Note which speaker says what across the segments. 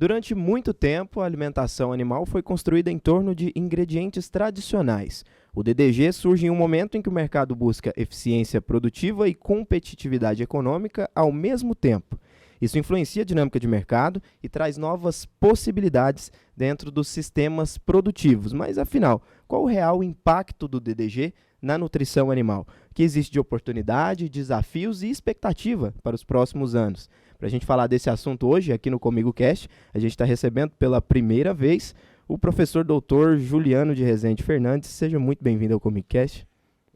Speaker 1: Durante muito tempo, a alimentação animal foi construída em torno de ingredientes tradicionais. O DDG surge em um momento em que o mercado busca eficiência produtiva e competitividade econômica ao mesmo tempo. Isso influencia a dinâmica de mercado e traz novas possibilidades dentro dos sistemas produtivos. Mas, afinal, qual o real impacto do DDG na nutrição animal? O que existe de oportunidade, desafios e expectativa para os próximos anos? Para a gente falar desse assunto hoje, aqui no Comigo Cast, a gente está recebendo pela primeira vez o professor doutor Juliano de Rezende Fernandes. Seja muito bem-vindo ao Comigo Cast.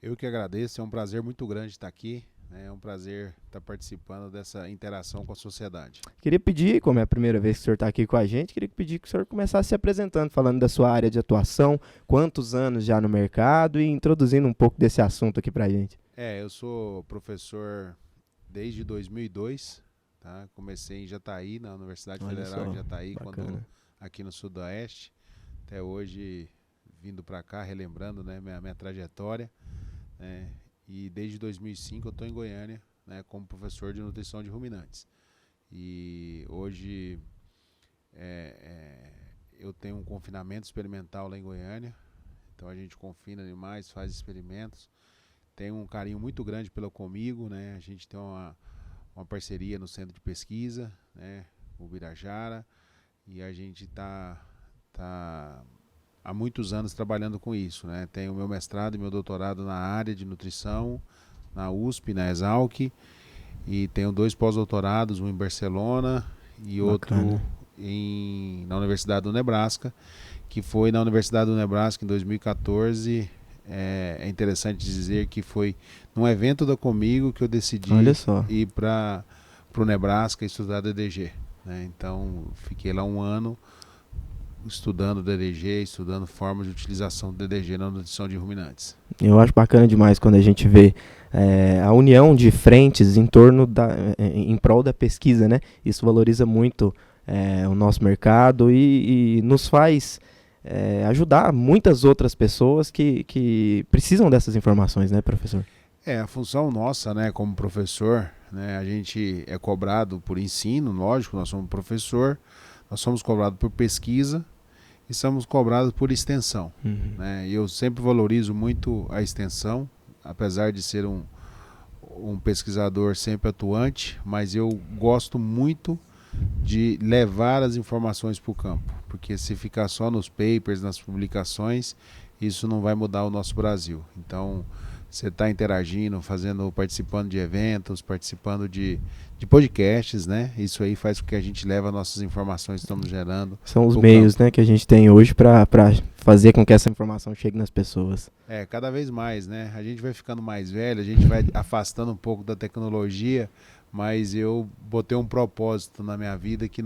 Speaker 2: Eu que agradeço, é um prazer muito grande estar aqui. É um prazer estar participando dessa interação com a sociedade.
Speaker 1: Queria pedir, como é a primeira vez que o senhor está aqui com a gente, queria pedir que o senhor começasse se apresentando, falando da sua área de atuação, quantos anos já no mercado e introduzindo um pouco desse assunto aqui para a gente.
Speaker 2: Eu sou professor desde 2002, tá? Comecei em Jataí, na Universidade Federal de Jataí, quando aqui no Sudoeste. Até hoje, vindo para cá, relembrando, né, minha trajetória, né? E desde 2005 eu estou em Goiânia, né, como professor de nutrição de ruminantes. E hoje eu tenho um confinamento experimental lá em Goiânia. Então a gente confina animais, faz experimentos. Tem um carinho muito grande pelo Comigo, né? A gente tem uma parceria no centro de pesquisa, né, o Birajara, e a gente está há muitos anos trabalhando com isso, né? Tenho o meu mestrado e meu doutorado na área de nutrição, na USP, na Exalc, e tenho 2 pós-doutorados, um em Barcelona e outro na Universidade do Nebraska, que foi na Universidade do Nebraska em 2014. É interessante dizer que foi num evento da Comigo que eu decidi ir para o Nebraska estudar DDG, né? Então, fiquei lá um ano estudando DDG, estudando formas de utilização do DDG na nutrição de ruminantes.
Speaker 1: Eu acho bacana demais quando a gente vê a união de frentes em torno em prol da pesquisa, né? Isso valoriza muito o nosso mercado e nos faz ajudar muitas outras pessoas que precisam dessas informações, né, professor?
Speaker 2: A função nossa, né, como professor, né, a gente é cobrado por ensino, lógico, nós somos professor, nós somos cobrados por pesquisa e somos cobrados por extensão. Né? Eu sempre valorizo muito a extensão, apesar de ser um pesquisador sempre atuante, mas eu gosto muito de levar as informações para o campo, porque se ficar só nos papers, nas publicações, isso não vai mudar o nosso Brasil. Então, você está interagindo, participando de eventos, participando de podcasts, né? Isso aí faz com que a gente leve as nossas informações que estamos gerando.
Speaker 1: São os meios, né, que a gente tem hoje para fazer com que essa informação chegue nas pessoas.
Speaker 2: Cada vez mais, né? A gente vai ficando mais velho, a gente vai afastando um pouco da tecnologia, mas eu botei um propósito na minha vida que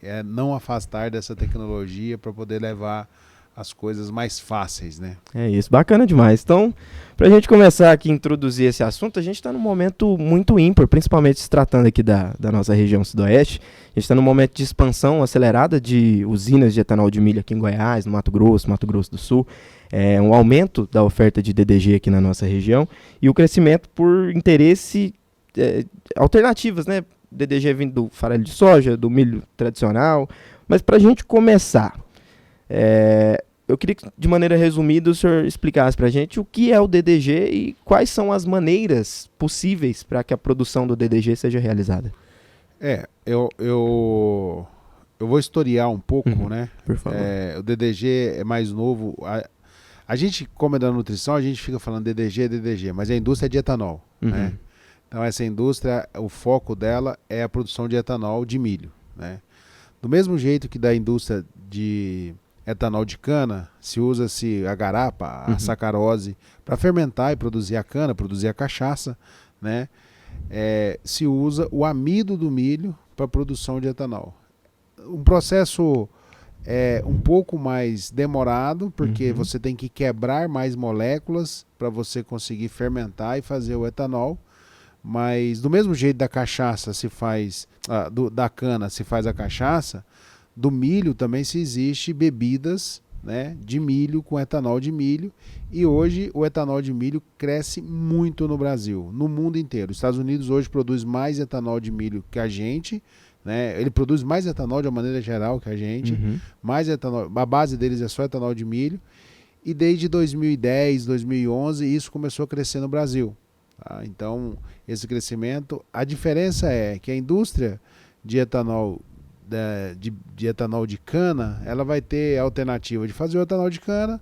Speaker 2: é não afastar dessa tecnologia para poder levar as coisas mais fáceis, né? É
Speaker 1: isso, bacana demais. Então, para a gente começar aqui a introduzir esse assunto, a gente está num momento muito ímpar, principalmente se tratando aqui da nossa região sudoeste. A gente está num momento de expansão acelerada de usinas de etanol de milho aqui em Goiás, no Mato Grosso do Sul. Um aumento da oferta de DDG aqui na nossa região e o crescimento por interesse alternativas, né? DDG vindo do farelo de soja, do milho tradicional. Mas para a gente começar, eu queria que, de maneira resumida, o senhor explicasse para a gente o que é o DDG e quais são as maneiras possíveis para que a produção do DDG seja realizada.
Speaker 2: Eu vou historiar um pouco, né?
Speaker 1: Por favor.
Speaker 2: O DDG é mais novo. A gente, como é da nutrição, a gente fica falando DDG, mas a indústria é de etanol, né? Então essa indústria, o foco dela é a produção de etanol de milho, né? Do mesmo jeito que da indústria de etanol de cana, se usa-se a garapa, a sacarose, para fermentar e produzir a cana, produzir a cachaça, né? Se usa o amido do milho para a produção de etanol. Um processo um pouco mais demorado, porque você tem que quebrar mais moléculas para você conseguir fermentar e fazer o etanol. Mas do mesmo jeito da cachaça se faz, da cana se faz a cachaça, do milho também se existe bebidas, né, de milho com etanol de milho. E hoje o etanol de milho cresce muito no Brasil, no mundo inteiro. Os Estados Unidos hoje produz mais etanol de milho que a gente, né? Ele produz mais etanol de uma maneira geral que a gente, mais etanol, a base deles é só etanol de milho, e desde 2010, 2011, isso começou a crescer no Brasil. Tá? Então, esse crescimento, a diferença é que a indústria de etanol de etanol de cana, ela vai ter a alternativa de fazer o etanol de cana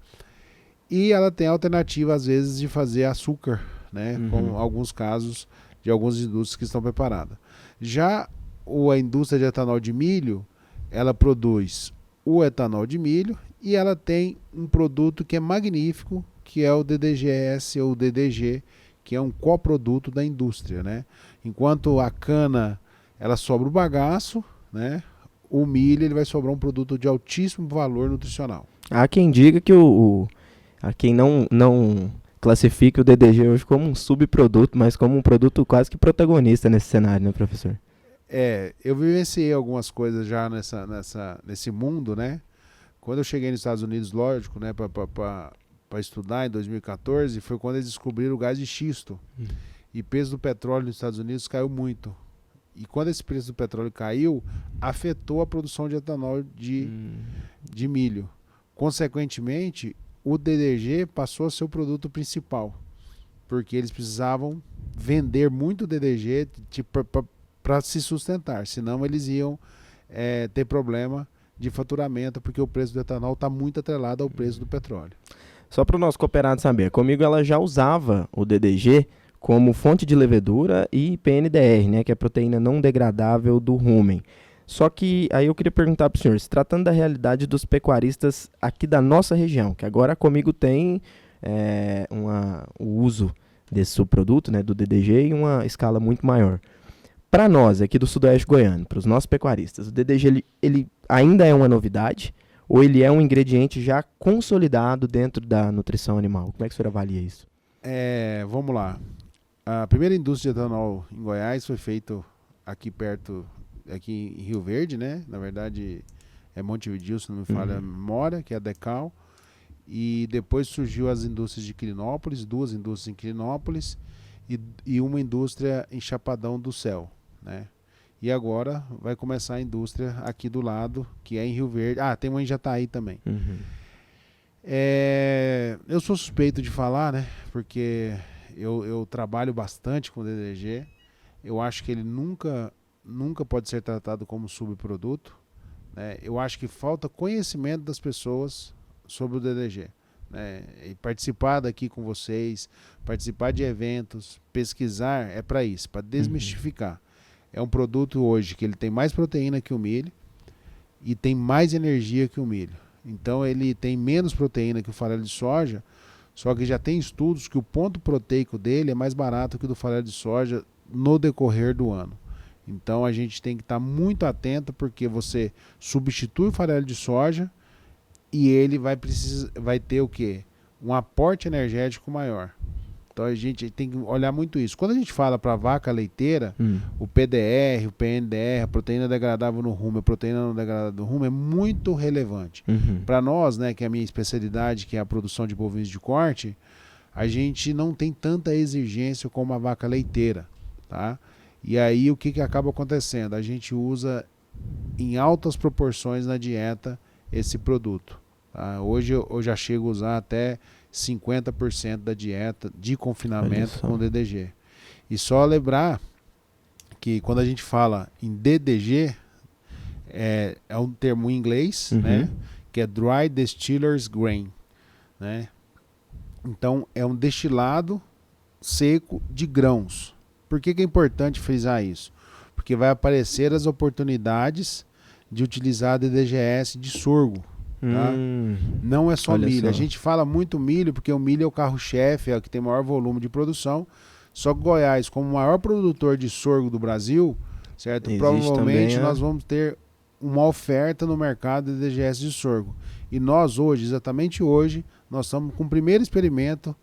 Speaker 2: e ela tem a alternativa, às vezes, de fazer açúcar, né? Como alguns casos de algumas indústrias que estão preparadas. Já a indústria de etanol de milho, ela produz o etanol de milho e ela tem um produto que é magnífico, que é o DDGS ou DDG, que é um coproduto da indústria, né? Enquanto a cana, ela sobra o bagaço, né? O milho, ele vai sobrar um produto de altíssimo valor nutricional.
Speaker 1: Há quem diga que há quem não classifique o DDG hoje como um subproduto, mas como um produto quase que protagonista nesse cenário, né, professor?
Speaker 2: Eu vivenciei algumas coisas já nesse mundo, né? Quando eu cheguei nos Estados Unidos, lógico, né, para estudar em 2014, foi quando eles descobriram o gás de xisto. E o preço do petróleo nos Estados Unidos caiu muito. E quando esse preço do petróleo caiu, afetou a produção de etanol de milho. Consequentemente, o DDG passou a ser o produto principal, porque eles precisavam vender muito DDG para se sustentar, senão eles iam ter problema de faturamento, porque o preço do etanol está muito atrelado ao preço do petróleo.
Speaker 1: Só para o nosso cooperado saber, comigo ela já usava o DDG como fonte de levedura e PNDR, né, que é a proteína não degradável do rumen. Só que aí eu queria perguntar para o senhor, se tratando da realidade dos pecuaristas aqui da nossa região, que agora comigo tem o uso desse subproduto, né, do DDG, em uma escala muito maior. Para nós, aqui do Sudoeste Goiano, para os nossos pecuaristas, o DDG ele ainda é uma novidade ou ele é um ingrediente já consolidado dentro da nutrição animal? Como é que o senhor avalia isso?
Speaker 2: Vamos lá. A primeira indústria de etanol em Goiás foi feita aqui perto, aqui em Rio Verde, né? Na verdade, é Montevidéu, se não me falha a memória, que é a Decal. E depois surgiu as indústrias de Quirinópolis, 2 indústrias em Quirinópolis e uma indústria em Chapadão do Céu, né? E agora vai começar a indústria aqui do lado, que é em Rio Verde. Tem uma em Jataí também. Eu sou suspeito de falar, né? Porque eu trabalho bastante com DDG. Eu acho que ele nunca pode ser tratado como subproduto, né? Eu acho que falta conhecimento das pessoas sobre o DDG, né? E participar daqui com vocês, participar de eventos, pesquisar é para isso, para desmistificar. É um produto hoje que ele tem mais proteína que o milho e tem mais energia que o milho. Então ele tem menos proteína que o farelo de soja, só que já tem estudos que o ponto proteico dele é mais barato que o do farelo de soja no decorrer do ano. Então a gente tem que estar muito atento, porque você substitui o farelo de soja e ele vai ter o quê? Um aporte energético maior. Então a gente tem que olhar muito isso. Quando a gente fala para vaca leiteira, o PDR, o PNDR, a proteína degradável no rumo, a proteína não degradável no rumo é muito relevante. Para nós, né, que é a minha especialidade, que é a produção de bovinos de corte, a gente não tem tanta exigência como a vaca leiteira, tá? E aí o que acaba acontecendo? A gente usa em altas proporções na dieta esse produto. Tá? Hoje eu já chego a usar até 50% da dieta de confinamento com DDG. E só lembrar que quando a gente fala em DDG, é um termo em inglês, né, que é Dry Distillers Grain, né? Então é um destilado seco de grãos. Por que é importante frisar isso? Porque vai aparecer as oportunidades de utilizar DDGS de sorgo. Tá? Não é só milho. A gente fala muito milho porque o milho é o carro-chefe, é o que tem maior volume de produção. Só que Goiás, como o maior produtor de sorgo do Brasil, certo? Provavelmente nós vamos ter uma oferta no mercado de DDGS de sorgo. E nós hoje, exatamente hoje, nós estamos com o primeiro experimento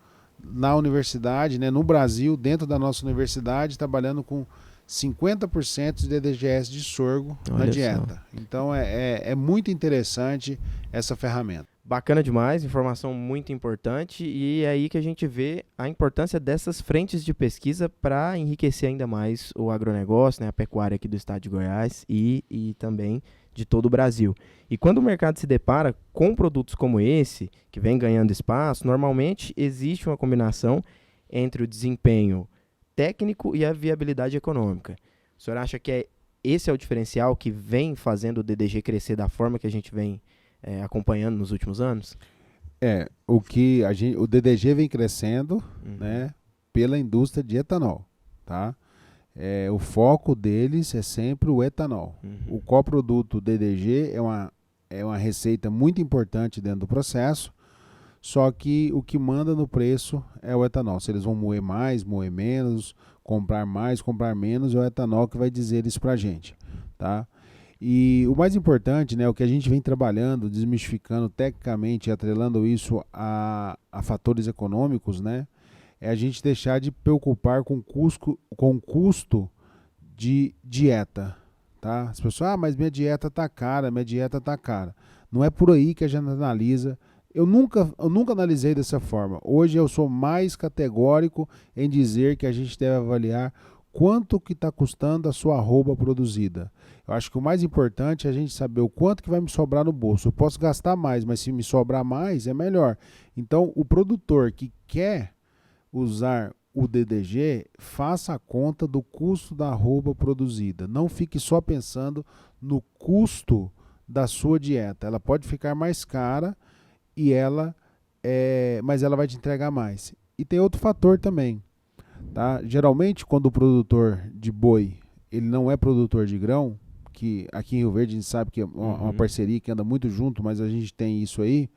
Speaker 2: na universidade, né, no Brasil, dentro da nossa universidade, trabalhando com 50% de DDGS de sorgo na dieta. Então é muito interessante essa ferramenta.
Speaker 1: Bacana demais, informação muito importante, e é aí que a gente vê a importância dessas frentes de pesquisa para enriquecer ainda mais o agronegócio, né, a pecuária aqui do estado de Goiás e também de todo o Brasil. E quando o mercado se depara com produtos como esse, que vem ganhando espaço, normalmente existe uma combinação entre o desempenho técnico e a viabilidade econômica. O senhor acha que esse é o diferencial que vem fazendo o DDG crescer da forma que a gente vem acompanhando nos últimos anos?
Speaker 2: O DDG vem crescendo,
Speaker 1: Uhum.
Speaker 2: né, pela indústria de etanol, tá? O foco deles é sempre o etanol.
Speaker 1: Uhum.
Speaker 2: O coproduto DDG é uma receita muito importante dentro do processo, só que o que manda no preço é o etanol. Se eles vão moer mais, moer menos, comprar mais, comprar menos, é o etanol que vai dizer isso pra gente, tá? E o mais importante, né, o que a gente vem trabalhando, desmistificando tecnicamente, atrelando isso a fatores econômicos, né, é a gente deixar de preocupar com custo de dieta. Tá? As pessoas, mas minha dieta tá cara, minha dieta tá cara. Não é por aí que a gente analisa. Eu nunca analisei dessa forma. Hoje eu sou mais categórico em dizer que a gente deve avaliar quanto que está custando a sua arroba produzida. Eu acho que o mais importante é a gente saber o quanto que vai me sobrar no bolso. Eu posso gastar mais, mas se me sobrar mais, é melhor. Então, o produtor que quer usar o DDG, faça a conta do custo da arroba produzida. Não fique só pensando no custo da sua dieta. Ela pode ficar mais cara mas ela vai te entregar mais. E tem outro fator também. Tá? Geralmente, quando o produtor de boi ele não é produtor de grão, que aqui em Rio Verde a gente sabe que é uma parceria que anda muito junto, mas a gente tem isso aí.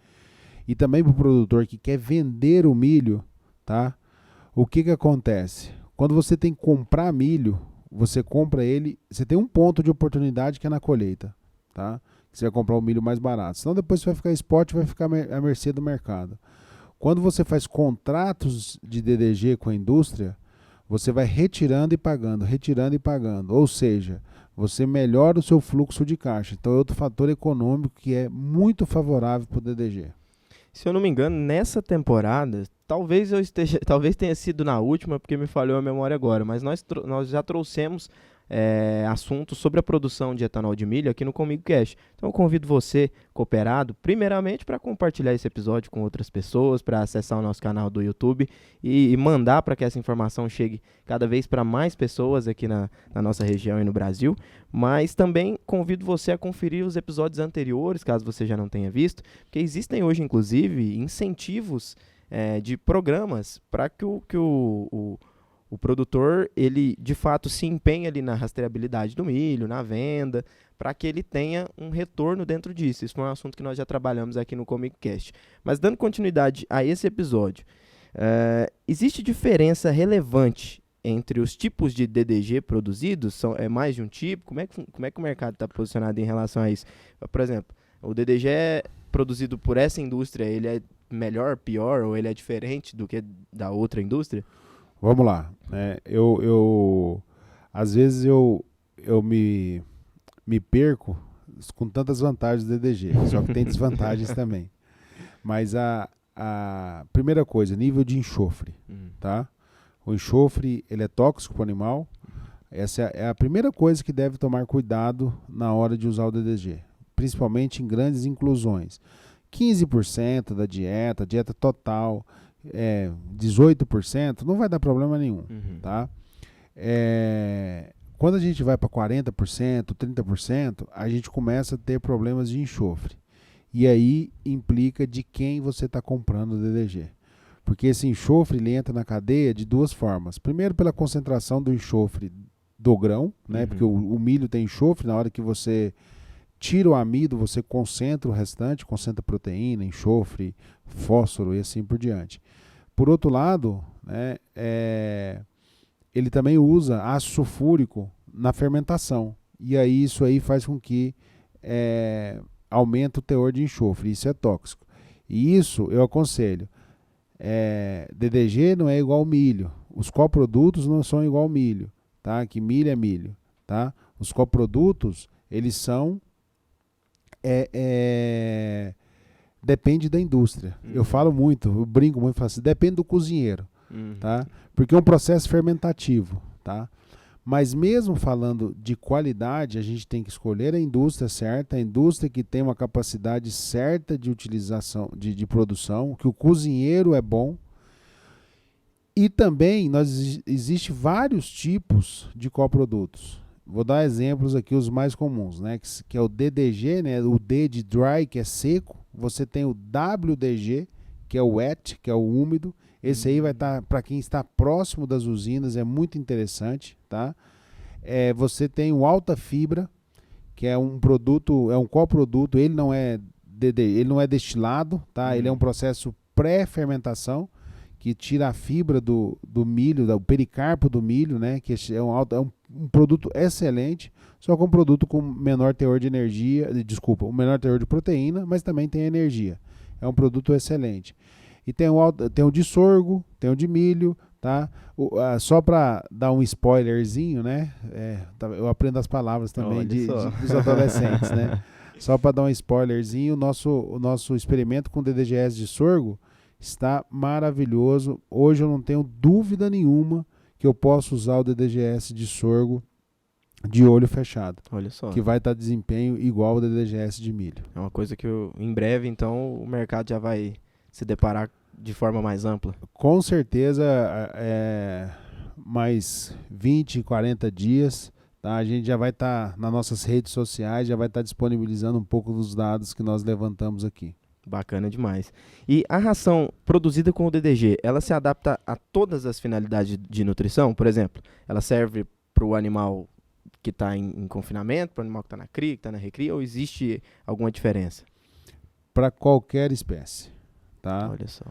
Speaker 2: E também para o produtor que quer vender o milho, tá? O que acontece? Quando você tem que comprar milho, você compra ele, você tem um ponto de oportunidade que é na colheita, tá? Que você vai comprar o milho mais barato. Senão depois você vai ficar spot, vai ficar à mercê do mercado. Quando você faz contratos de DDG com a indústria, você vai retirando e pagando, retirando e pagando. Ou seja, você melhora o seu fluxo de caixa. Então é outro fator econômico que é muito favorável para o DDG.
Speaker 1: Se eu não me engano, nessa temporada, talvez tenha sido na última, porque me falhou a memória agora, mas nós já trouxemos assuntos sobre a produção de etanol de milho aqui no Comigo Cash. Então eu convido você, cooperado, primeiramente para compartilhar esse episódio com outras pessoas, para acessar o nosso canal do YouTube e mandar para que essa informação chegue cada vez para mais pessoas aqui na nossa região e no Brasil. Mas também convido você a conferir os episódios anteriores, caso você já não tenha visto, porque existem hoje, inclusive, incentivos de programas para que o produtor, ele de fato se empenha ali na rastreabilidade do milho, na venda, para que ele tenha um retorno dentro disso. Isso foi um assunto que nós já trabalhamos aqui no ComicCast. Mas dando continuidade a esse episódio, existe diferença relevante entre os tipos de DDG produzidos? É mais de um tipo? Como é que o mercado está posicionado em relação a isso? Por exemplo, o DDG produzido por essa indústria, ele é melhor, pior, ou ele é diferente do que da outra indústria?
Speaker 2: Vamos lá. Às vezes eu me perco com tantas vantagens do DDG, só que tem desvantagens também. Mas a primeira coisa, nível de enxofre, tá? O enxofre, ele é tóxico para o animal. Essa é a primeira coisa que deve tomar cuidado na hora de usar o DDG, principalmente em grandes inclusões. 15% da dieta total, 18%, não vai dar problema nenhum, tá? Quando a gente vai para 40%, 30%, a gente começa a ter problemas de enxofre. E aí implica de quem você está comprando o DDG. Porque esse enxofre ele entra na cadeia de duas formas. Primeiro, pela concentração do enxofre do grão, né? Porque o milho tem enxofre, na hora que você tira o amido, você concentra o restante, concentra proteína, enxofre, fósforo e assim por diante. Por outro lado, né, ele também usa ácido sulfúrico na fermentação. E aí isso aí faz com que aumente o teor de enxofre. Isso é tóxico. E isso eu aconselho. DDG não é igual ao milho. Os coprodutos não são igual ao milho. Tá? Que milho é milho. Tá? Os coprodutos, eles são depende da indústria. Eu falo muito, eu brinco muito, falo assim, depende do cozinheiro, tá? Porque é um processo fermentativo, tá? Mas mesmo falando de qualidade, a gente tem que escolher a indústria certa, a indústria que tem uma capacidade certa de utilização, de produção, que o cozinheiro é bom. E também existe vários tipos de coprodutos. Vou dar exemplos aqui, os mais comuns, né? Que é o DDG, né? O D de dry, que é seco. Você tem o WDG, que é o wet, que é o úmido. Esse aí vai estar, para quem está próximo das usinas, é muito interessante, tá? Você tem o alta fibra, que é um produto, é um coproduto, ele não é ele não é destilado, tá? Ele é um processo pré-fermentação, que tira a fibra do milho, do pericarpo do milho, né? Que é um produto excelente, só que um produto com menor teor de energia, um menor teor de proteína, mas também tem energia. É um produto excelente. E tem o de sorgo, tem o de milho, tá? Só para dar um spoilerzinho, né? Eu aprendo as palavras também dos adolescentes, né? Só para dar um spoilerzinho, o nosso experimento com DDGS de sorgo está maravilhoso. Hoje eu não tenho dúvida nenhuma que eu posso usar o DDGS de sorgo de olho fechado.
Speaker 1: Olha só.
Speaker 2: Que vai estar desempenho igual ao DDGS de milho.
Speaker 1: É uma coisa que em breve, então, o mercado já vai se deparar de forma mais ampla.
Speaker 2: Com certeza, mais 20, 40 dias, tá? A gente já vai estar nas nossas redes sociais, já vai estar disponibilizando um pouco dos dados que nós levantamos aqui.
Speaker 1: Bacana demais. E a ração produzida com o DDG, ela se adapta a todas as finalidades de nutrição? Por exemplo, ela serve para o animal que está em confinamento, para o animal que está na cria, que está na recria, ou existe alguma diferença?
Speaker 2: Para qualquer espécie, tá?
Speaker 1: Olha só.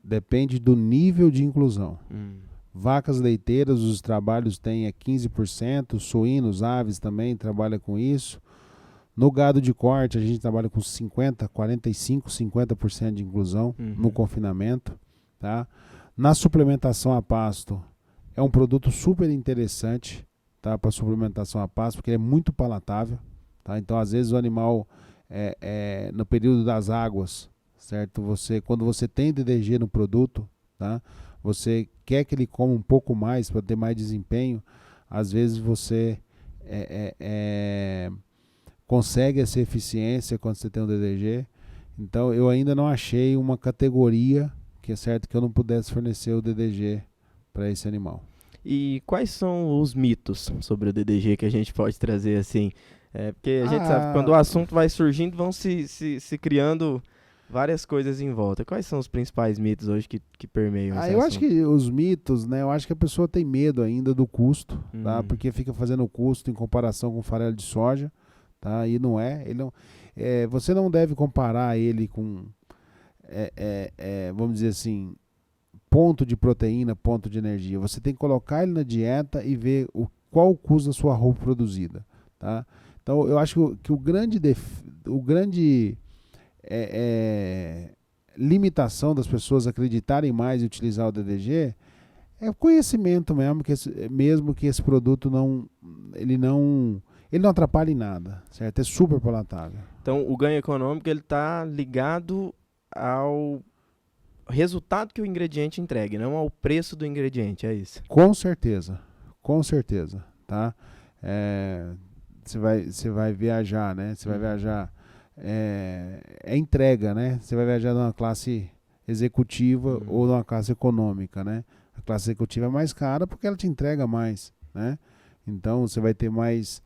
Speaker 2: Depende do nível de inclusão. Vacas leiteiras, os trabalhos têm 15%, suínos, aves também trabalham com isso. No gado de corte, a gente trabalha com 50%, 45%, 50% de inclusão no confinamento. Tá? Na suplementação a pasto, é um produto super interessante, tá? Para suplementação a pasto, porque ele é muito palatável. Tá? Então, às vezes, o animal, no período das águas, certo? Quando você tem DDG no produto, tá? Você quer que ele coma um pouco mais para ter mais desempenho, às vezes você consegue essa eficiência quando você tem um DDG. Então eu ainda não achei uma categoria que é certo que eu não pudesse fornecer o DDG para esse animal.
Speaker 1: E quais são os mitos sobre o DDG que a gente pode trazer assim? Porque a gente sabe que quando o assunto vai surgindo, vão se criando várias coisas em volta. Quais são os principais mitos hoje que permeiam esse
Speaker 2: eu
Speaker 1: assunto?
Speaker 2: acho que os mitos, né? Eu acho que a pessoa tem medo ainda do custo, tá? Porque fica fazendo o custo em comparação com farelo de soja, tá? E não é. Você não deve comparar ele com, vamos dizer assim, ponto de proteína, ponto de energia. Você tem que colocar ele na dieta e ver qual o custo da sua roupa produzida, tá? Então eu acho que o grande limitação das pessoas acreditarem mais e utilizar o DDG é o conhecimento mesmo que esse produto não atrapalha em nada, certo? É super palatável.
Speaker 1: Então o ganho econômico ele está ligado ao resultado que o ingrediente entrega, não ao preço do ingrediente, é isso?
Speaker 2: Com certeza, tá? Você vai viajar, né? Você vai viajar, entrega, né? Você vai viajar numa classe executiva ou numa classe econômica, né? A classe executiva é mais cara porque ela te entrega mais, né? Então você vai ter mais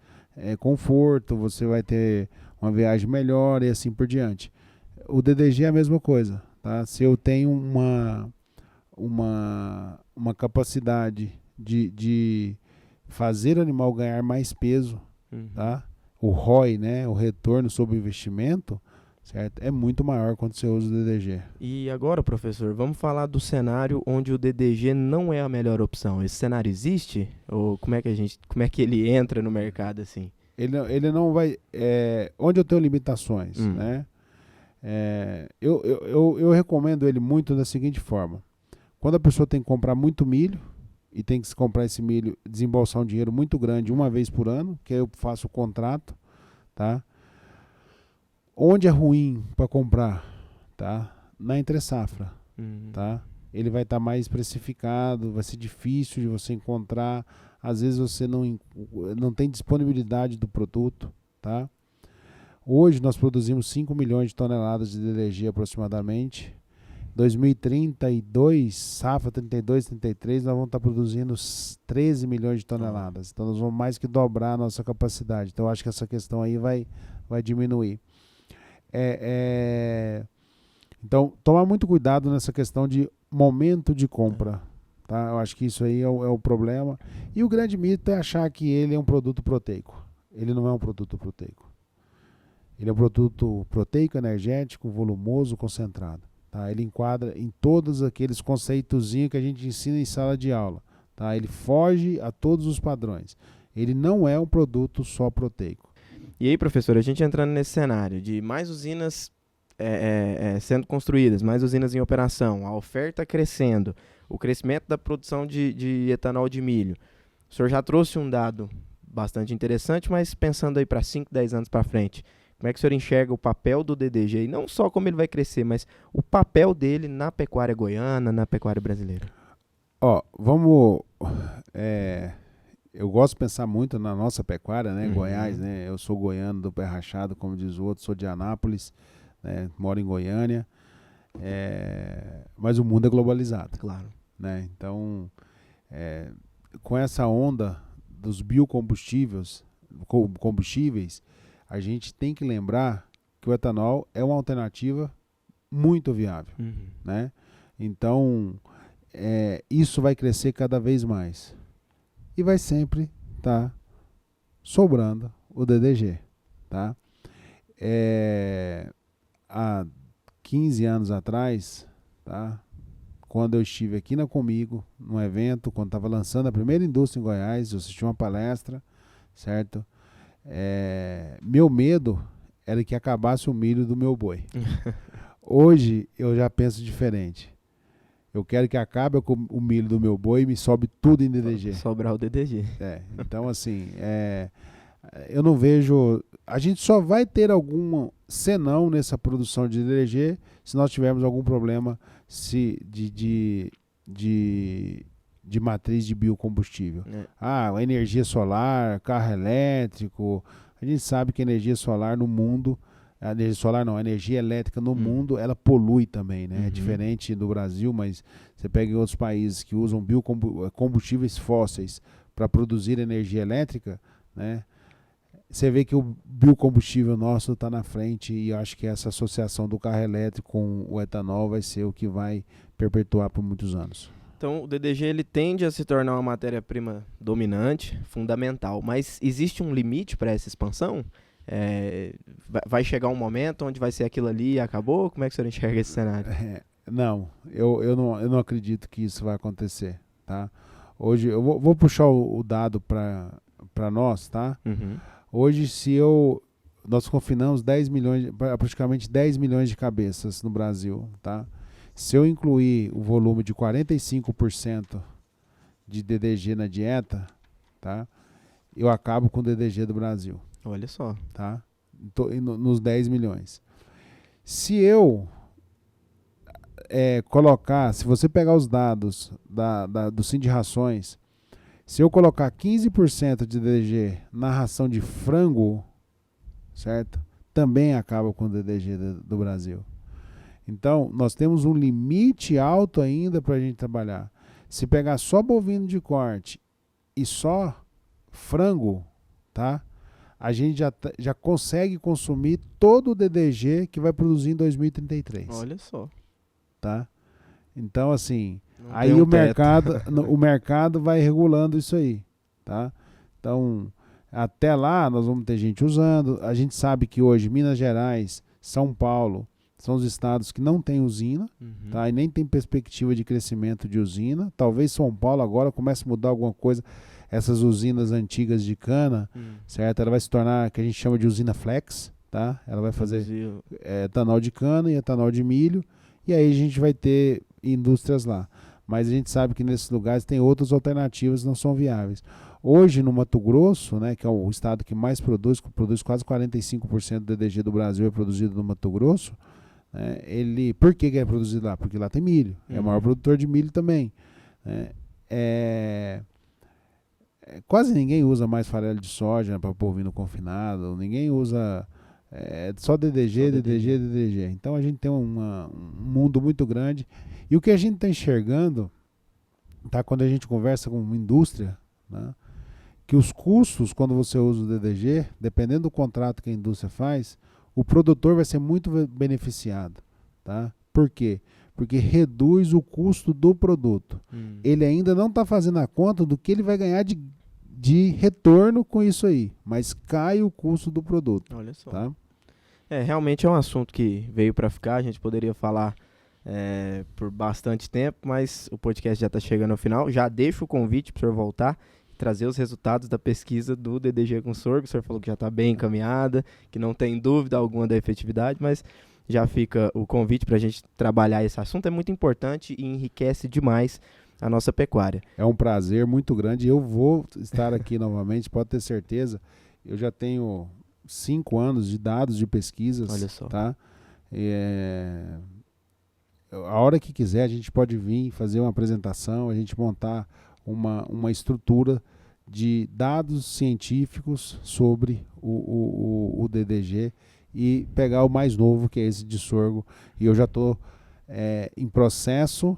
Speaker 2: conforto, você vai ter uma viagem melhor e assim por diante. O DDG é a mesma coisa, tá? Se eu tenho uma capacidade de fazer o animal ganhar mais peso, tá? O ROI, né? O retorno sobre o investimento, certo? É muito maior quando você usa o DDG.
Speaker 1: E agora, professor, vamos falar do cenário onde o DDG não é a melhor opção. Esse cenário existe? Ou como é que ele entra no mercado assim?
Speaker 2: Ele não vai... onde eu tenho limitações, né? Eu recomendo ele muito da seguinte forma. Quando a pessoa tem que comprar muito milho, e tem que se comprar esse milho, desembolsar um dinheiro muito grande uma vez por ano, que aí eu faço o contrato, tá? Onde é ruim para comprar? tá? Na entre-safra, tá? Ele vai estar mais precificado, vai ser difícil de você encontrar, às vezes você não tem disponibilidade do produto, tá? Hoje nós produzimos 5 milhões de toneladas de DDG aproximadamente. 2032, safra 32, 33, nós vamos estar produzindo 13 milhões de toneladas. Então nós vamos mais que dobrar a nossa capacidade. Então eu acho que essa questão aí vai diminuir. Então, tomar muito cuidado nessa questão de momento de compra. Tá? Eu acho que isso aí é o problema. E o grande mito é achar que ele é um produto proteico. Ele não é um produto proteico. Ele é um produto proteico, energético, volumoso, concentrado. Tá? Ele enquadra em todos aqueles conceitozinhos que a gente ensina em sala de aula. Tá? Ele foge a todos os padrões. Ele não é um produto só proteico.
Speaker 1: E aí, professor, a gente entrando nesse cenário de mais usinas sendo construídas, mais usinas em operação, a oferta crescendo, o crescimento da produção de etanol de milho. O senhor já trouxe um dado bastante interessante, mas pensando aí para 5, 10 anos para frente, como é que o senhor enxerga o papel do DDG? E não só como ele vai crescer, mas o papel dele na pecuária goiana, na pecuária brasileira?
Speaker 2: Eu gosto de pensar muito na nossa pecuária, né? Goiás, né? Eu sou goiano do pé rachado, como diz o outro, sou de Anápolis, né? Moro em Goiânia, mas o mundo é globalizado.
Speaker 1: Claro.
Speaker 2: Né? Então, com essa onda dos biocombustíveis, a gente tem que lembrar que o etanol é uma alternativa muito viável. Né? Então, isso vai crescer cada vez mais. E vai sempre estar sobrando o DDG. Tá? Há 15 anos atrás, tá? Quando eu estive aqui na Comigo, num evento, quando estava lançando a primeira indústria em Goiás, eu assisti uma palestra, certo? Meu medo era que acabasse o milho do meu boi. Hoje eu já penso diferente. Eu quero que acabe o milho do meu boi e me sobe tudo em DDG.
Speaker 1: Sobrar o DDG.
Speaker 2: Então, assim, eu não vejo... A gente só vai ter algum senão nessa produção de DDG se nós tivermos algum problema de matriz de biocombustível. A energia solar, carro elétrico. A gente sabe que a energia solar no mundo... A energia elétrica no mundo, ela polui também, né? É diferente do Brasil, mas você pega em outros países que usam combustíveis fósseis para produzir energia elétrica, né? Você vê que o biocombustível nosso está na frente e eu acho que essa associação do carro elétrico com o etanol vai ser o que vai perpetuar por muitos anos.
Speaker 1: Então, o DDG ele tende a se tornar uma matéria-prima dominante, fundamental, mas existe um limite para essa expansão? Vai chegar um momento onde vai ser aquilo ali e acabou? Como é que o senhor enxerga esse cenário?
Speaker 2: Eu não acredito que isso vai acontecer, tá? Hoje, eu vou puxar o dado para nós, tá? Hoje, nós confinamos praticamente 10 milhões de cabeças no Brasil, tá? Se eu incluir o volume de 45% de DDG na dieta, tá? Eu acabo com o DDG do Brasil.
Speaker 1: Olha só.
Speaker 2: Tá? Nos 10 milhões. Se eu se você pegar os dados do Sindicações, se eu colocar 15% de DDG na ração de frango, certo? Também acaba com o DDG do Brasil. Então, nós temos um limite alto ainda para a gente trabalhar. Se pegar só bovino de corte e só frango, tá? A gente já consegue consumir todo o DDG que vai produzir em 2033.
Speaker 1: Olha só.
Speaker 2: Tá? Então, assim, aí o mercado vai regulando isso aí. Tá? Então, até lá nós vamos ter gente usando. A gente sabe que hoje Minas Gerais, São Paulo, são os estados que não têm usina, tá? E nem tem perspectiva de crescimento de usina. Talvez São Paulo agora comece a mudar alguma coisa. Essas usinas antigas de cana, certo? Ela vai se tornar, que a gente chama de usina flex, tá? Ela vai fazer etanol de cana e etanol de milho, e aí a gente vai ter indústrias lá. Mas a gente sabe que nesses lugares tem outras alternativas que não são viáveis. Hoje no Mato Grosso, né, que é o estado que mais produz quase 45% do DDG do Brasil é produzido no Mato Grosso, né? Por que é produzido lá? Porque lá tem milho. É o maior produtor de milho também, né? Quase ninguém usa mais farelo de soja para bovino confinado. Ninguém usa... só DDG, DDG, DDG. Então a gente tem um mundo muito grande. E o que a gente está enxergando, tá, quando a gente conversa com uma indústria, né, que os custos, quando você usa o DDG, dependendo do contrato que a indústria faz, o produtor vai ser muito beneficiado. Tá? Por quê? Porque reduz o custo do produto. Ele ainda não está fazendo a conta do que ele vai ganhar de retorno com isso aí, mas cai o custo do produto.
Speaker 1: Olha só.
Speaker 2: Tá?
Speaker 1: Realmente é um assunto que veio para ficar, a gente poderia falar por bastante tempo, mas o podcast já está chegando ao final. Já deixo o convite para o senhor voltar e trazer os resultados da pesquisa do DDG com sorgo. O senhor falou que já está bem encaminhada, que não tem dúvida alguma da efetividade, mas já fica o convite para a gente trabalhar esse assunto. É muito importante e enriquece demais a nossa pecuária. É
Speaker 2: um prazer muito grande. Eu vou estar aqui novamente, pode ter certeza. Eu já tenho 5 anos de dados de pesquisas.
Speaker 1: Olha só.
Speaker 2: Tá? A hora que quiser, a gente pode vir fazer uma apresentação, a gente montar uma estrutura de dados científicos sobre o DDG e pegar o mais novo, que é esse de sorgo. E eu já estou em processo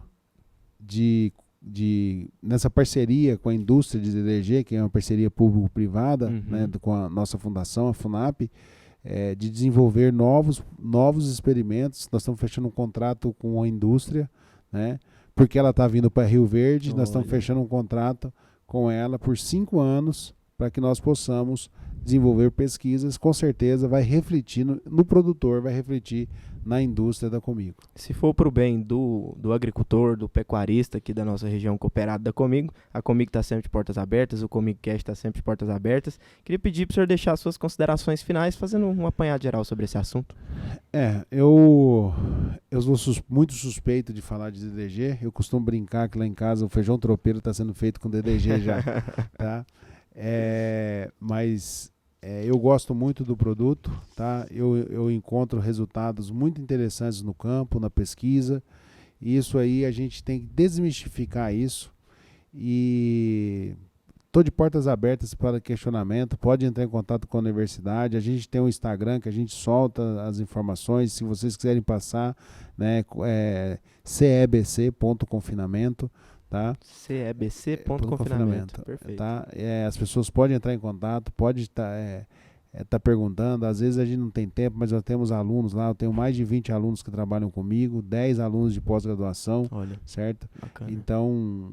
Speaker 2: nessa parceria com a indústria de DDG, que é uma parceria público-privada, né, com a nossa fundação, a FUNAP, de desenvolver novos experimentos. Nós estamos fechando um contrato com a indústria, né, porque ela está vindo para Rio Verde. Nós estamos fechando um contrato com ela por 5 anos para que nós possamos desenvolver pesquisas. Com certeza vai refletir no produtor, vai refletir na indústria da Comigo.
Speaker 1: Se for para o bem do agricultor, do pecuarista aqui da nossa região cooperada da Comigo, a Comigo está sempre de portas abertas, o Comigo Cast está sempre de portas abertas. Queria pedir para o senhor deixar suas considerações finais, fazendo um apanhado geral sobre esse assunto.
Speaker 2: Eu sou muito suspeito de falar de DDG. Eu costumo brincar que lá em casa o feijão tropeiro está sendo feito com DDG já. Tá? Mas eu gosto muito do produto, tá? Eu encontro resultados muito interessantes no campo, na pesquisa, e isso aí a gente tem que desmistificar isso, e estou de portas abertas para questionamento. Pode entrar em contato com a universidade. A gente tem um Instagram que a gente solta as informações, se vocês quiserem passar, né, cebc.confinamento. Tá?
Speaker 1: cebc.confinamento. Perfeito.
Speaker 2: Tá? As pessoas podem entrar em contato, pode estar perguntando. Às vezes a gente não tem tempo, mas nós temos alunos lá. Eu tenho mais de 20 alunos que trabalham comigo, 10 alunos de pós-graduação.
Speaker 1: Olha,
Speaker 2: certo?
Speaker 1: Bacana.
Speaker 2: Então,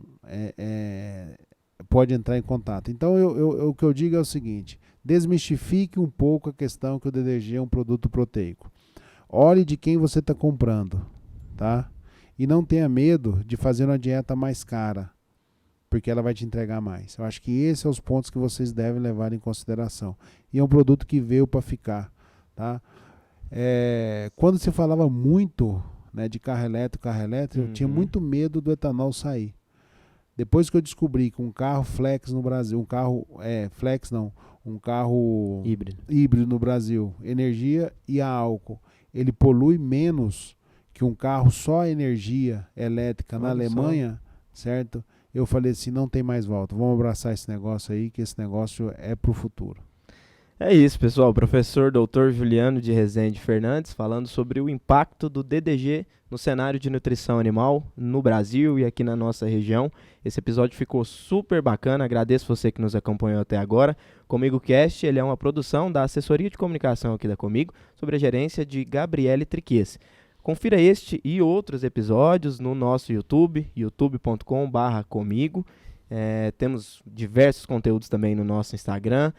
Speaker 2: pode entrar em contato. Então, o que eu digo é o seguinte: desmistifique um pouco a questão que o DDG é um produto proteico. Olhe de quem você está comprando, tá? E não tenha medo de fazer uma dieta mais cara, porque ela vai te entregar mais. Eu acho que esses são os pontos que vocês devem levar em consideração. E é um produto que veio para ficar. Tá? Quando se falava muito, né, de carro elétrico, eu tinha muito medo do etanol sair. Depois que eu descobri que um carro flex no Brasil, um carro híbrido no Brasil, energia e a álcool, ele polui menos que um carro só energia elétrica na Alemanha, certo? Eu falei assim, não tem mais volta, vamos abraçar esse negócio aí, que esse negócio é pro futuro.
Speaker 1: É isso, pessoal. Professor Dr. Juliano de Rezende Fernandes falando sobre o impacto do DDG no cenário de nutrição animal no Brasil e aqui na nossa região. Esse episódio ficou super bacana, agradeço você que nos acompanhou até agora. Comigo Cast, ele é uma produção da assessoria de comunicação aqui da Comigo, sobre a gerência de Gabriele Triquies. Confira este e outros episódios no nosso YouTube, youtube.com/comigo. Temos diversos conteúdos também no nosso Instagram,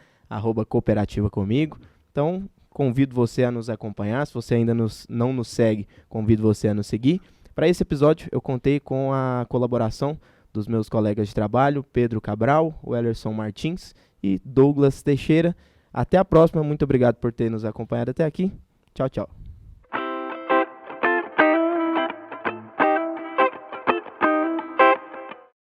Speaker 1: @cooperativa-comigo. Então, convido você a nos acompanhar. Se você ainda não nos segue, convido você a nos seguir. Para esse episódio, eu contei com a colaboração dos meus colegas de trabalho, Pedro Cabral, Wellerson Martins e Douglas Teixeira. Até a próxima. Muito obrigado por ter nos acompanhado até aqui. Tchau, tchau.